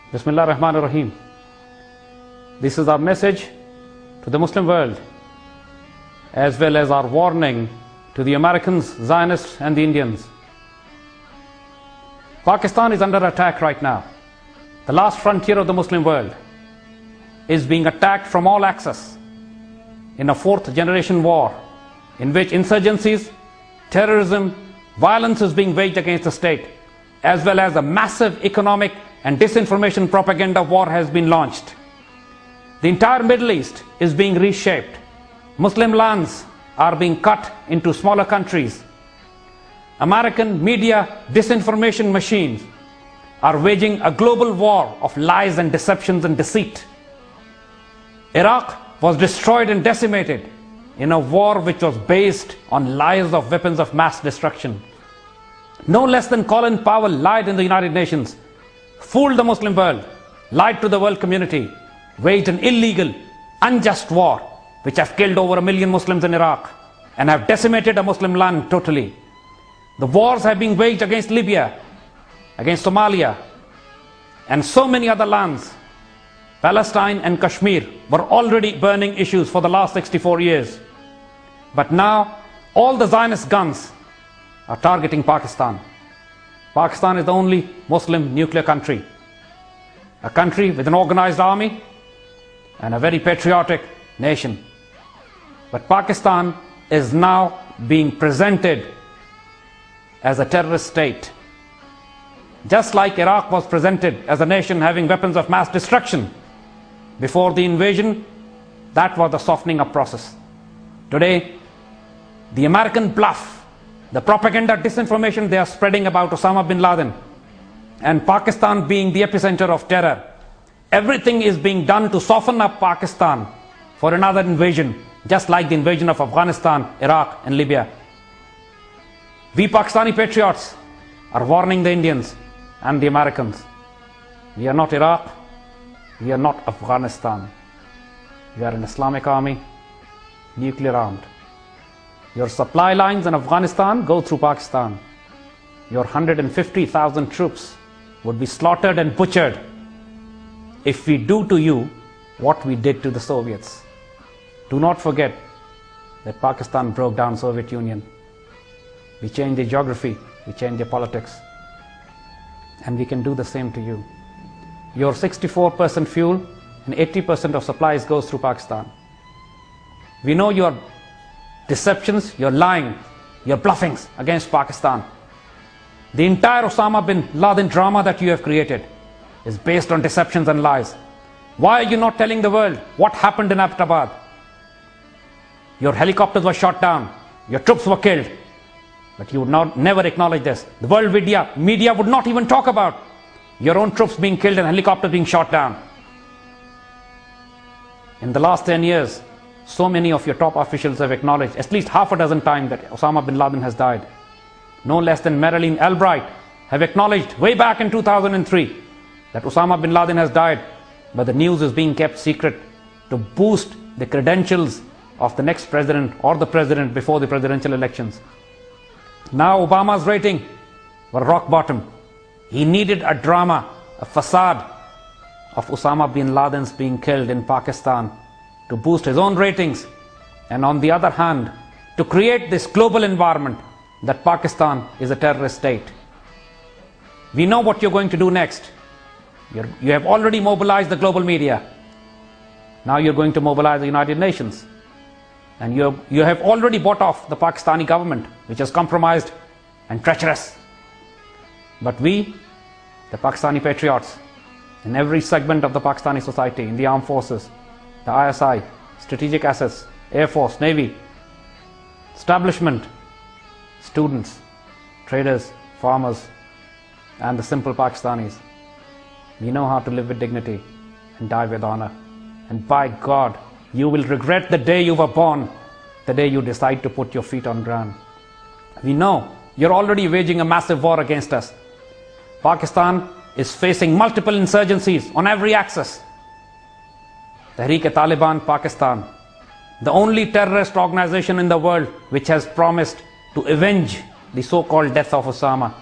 Bismillah ar-Rahman ar-Rahim. This is our message to the Muslim world, as well as our warning to the Americans, Zionists and the Indians. Pakistan is under attack right now. The last frontier of the Muslim world is being attacked from all axes in a fourth generation war in which insurgencies, terrorism, violence is being waged against the state, as well as a massive economic and disinformation propaganda war has been launched. The entire Middle East is being reshaped. Muslim lands are being cut into smaller countries. American media disinformation machines are waging a global war of lies and deceptions and deceit. Iraq was destroyed and decimated in a war which was based on lies of weapons of mass destruction. No less than Colin Powell lied in the United Nations, fooled the Muslim world, lied to the world community, waged an illegal, unjust war which have killed over 1 million Muslims in Iraq and have decimated a Muslim land totally. The wars have been waged against Libya, against Somalia, and so many other lands. Palestine and Kashmir were already burning issues for the last 64 years. But now, all the Zionist guns are targeting Pakistan. Pakistan is the only Muslim nuclear country. A country with an organized army and a very patriotic nation. But Pakistan is now being presented as a terrorist state. Just like Iraq was presented as a nation having weapons of mass destruction before the invasion, that was the softening up process. Today, the American bluff, the propaganda disinformation they are spreading about Osama bin Laden and Pakistan being the epicenter of terror, everything is being done to soften up Pakistan for another invasion, just like the invasion of Afghanistan, Iraq and Libya. We Pakistani patriots are warning the Indians and the Americans. We are not Iraq, we are not Afghanistan. We are an Islamic army, nuclear armed. Your supply lines in Afghanistan go through Pakistan. Your 150,000 troops would be slaughtered and butchered if we do to you what we did to the Soviets. Do not forget that Pakistan broke down Soviet Union. We changed the geography, we changed the politics. And we can do the same to you. Your 64% fuel and 80% of supplies goes through Pakistan. We know your deceptions, your lying, your bluffings against Pakistan. The entire Osama bin Laden drama that you have created is based on deceptions and lies. Why are you not telling the world what happened in Abbottabad? Your helicopters were shot down, your troops were killed, but you would never acknowledge this. The world media would not even talk about your own troops being killed and helicopters being shot down. In the last 10 years, so many of your top officials have acknowledged at least half a dozen times that Osama bin Laden has died. No less than Marilyn Albright have acknowledged way back in 2003 that Osama bin Laden has died, but the news is being kept secret to boost the credentials of the next president or the president before the presidential elections. Now Obama's rating were rock bottom. He needed a drama, a facade of Osama bin Laden's being killed in Pakistan to boost his own ratings, and on the other hand, to create this global environment that Pakistan is a terrorist state. We know what you're going to do next. You have already mobilized the global media. Now you're going to mobilize the United Nations. And you have already bought off the Pakistani government, which is compromised and treacherous. But we, the Pakistani patriots, in every segment of the Pakistani society, in the armed forces, the ISI, strategic assets, Air Force, Navy, establishment, students, traders, farmers, and the simple Pakistanis, we know how to live with dignity and die with honor. And by God, you will regret the day you were born, the day you decide to put your feet on ground. We know you're already waging a massive war against us. Pakistan is facing multiple insurgencies on every axis. Tehreek-e-Taliban Pakistan, the only terrorist organization in the world which has promised to avenge the so-called death of Osama,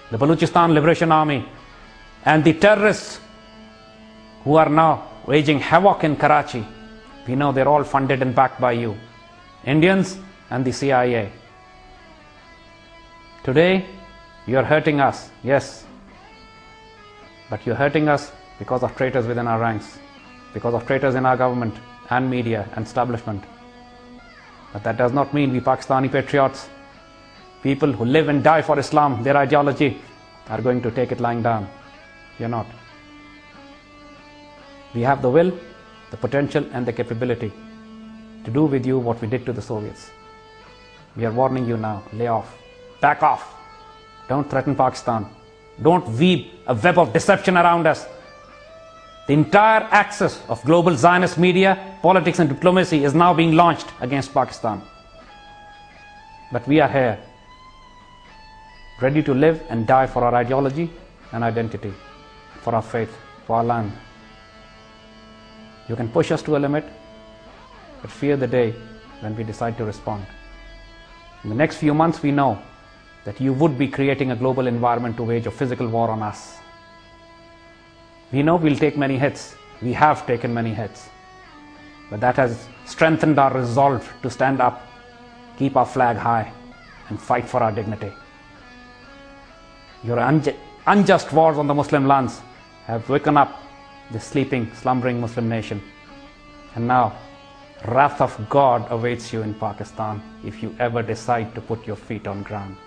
the Balochistan Liberation Army, and the terrorists who are now waging havoc in Karachi, we know they're all funded and backed by you, Indians and the CIA. Today, you're hurting us, yes, but you're hurting us because of traitors within our ranks, because of traitors in our government and media and establishment. But that does not mean we Pakistani patriots, people who live and die for Islam, their ideology, are going to take it lying down. You're not. We have the will, the potential and the capability to do with you what we did to the Soviets. We are warning you now, lay off, back off. Don't threaten Pakistan. Don't weave a web of deception around us. The entire axis of global Zionist media, politics and diplomacy is now being launched against Pakistan. But we are here, ready to live and die for our ideology and identity, for our faith, for our land. You can push us to a limit, but fear the day when we decide to respond. In the next few months, we know that you would be creating a global environment to wage a physical war on us. We know we'll take many hits. We have taken many hits. But that has strengthened our resolve to stand up, keep our flag high, and fight for our dignity. Your unjust wars on the Muslim lands have woken up the sleeping, slumbering Muslim nation. And now, wrath of God awaits you in Pakistan if you ever decide to put your feet on ground.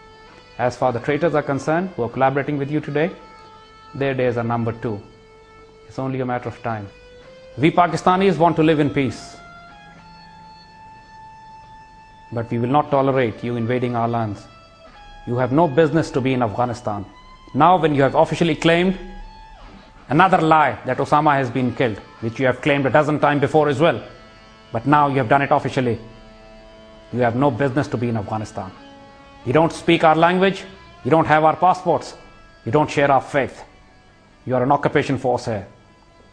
As far as the traitors are concerned, who are collaborating with you today, their days are numbered too. It's only a matter of time. We Pakistanis want to live in peace. But we will not tolerate you invading our lands. You have no business to be in Afghanistan. Now when you have officially claimed another lie that Osama has been killed, which you have claimed a dozen times before as well, but now you have done it officially. You have no business to be in Afghanistan. You don't speak our language, you don't have our passports, you don't share our faith. You are an occupation force here.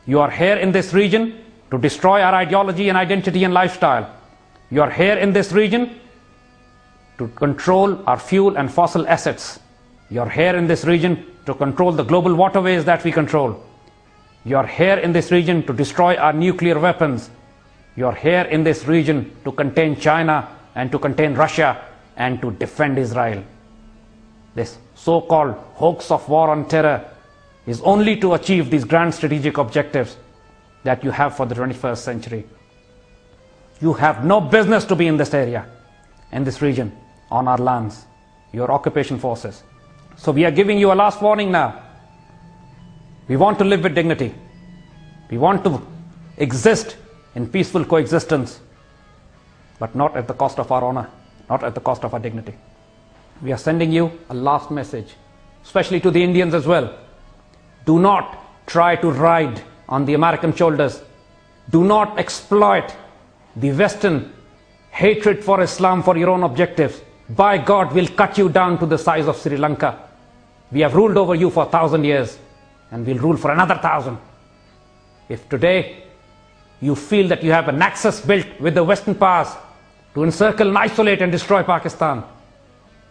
You are here in this region to destroy our ideology and identity and lifestyle. You are here in this region to control our fuel and fossil assets. You are here in this region to control the global waterways that we control. You are here in this region to destroy our nuclear weapons. You are here in this region to contain China and to contain Russia and to defend Israel. This so-called hoax of war on terror is only to achieve these grand strategic objectives that you have for the 21st century. You have no business to be in this area, in this region, on our lands. You are occupation forces. So we are giving you a last warning now. We want to live with dignity. We want to exist in peaceful coexistence, but not at the cost of our honor, not at the cost of our dignity. We are sending you a last message, especially to the Indians as well. Do not try to ride on the American shoulders. Do not exploit the Western hatred for Islam for your own objectives. By God, we'll cut you down to the size of Sri Lanka. We have ruled over you for 1,000 years, and we'll rule for another 1,000. If today you feel that you have a nexus built with the Western powers to encircle and isolate and destroy Pakistan,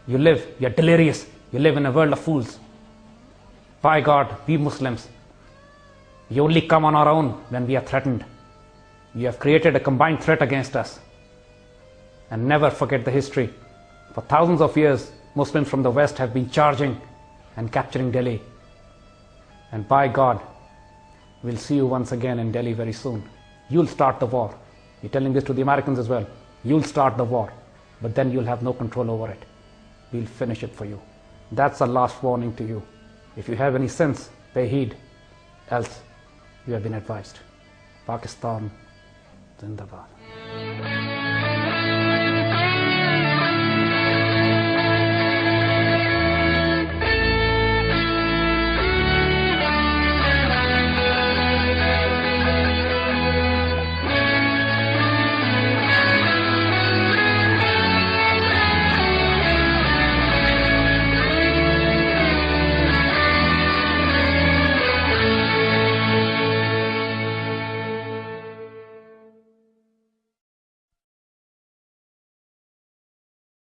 you're delirious. You live in a world of fools. By God, we Muslims, we only come on our own when we are threatened. You have created a combined threat against us. And never forget the history. For thousands of years, Muslims from the West have been charging and capturing Delhi. And by God, we'll see you once again in Delhi very soon. You'll start the war. You're telling this to the Americans as well. You'll start the war, but then you'll have no control over it. We'll finish it for you. That's a last warning to you. If you have any sense, pay heed. Else, you have been advised. Pakistan, Zindabad.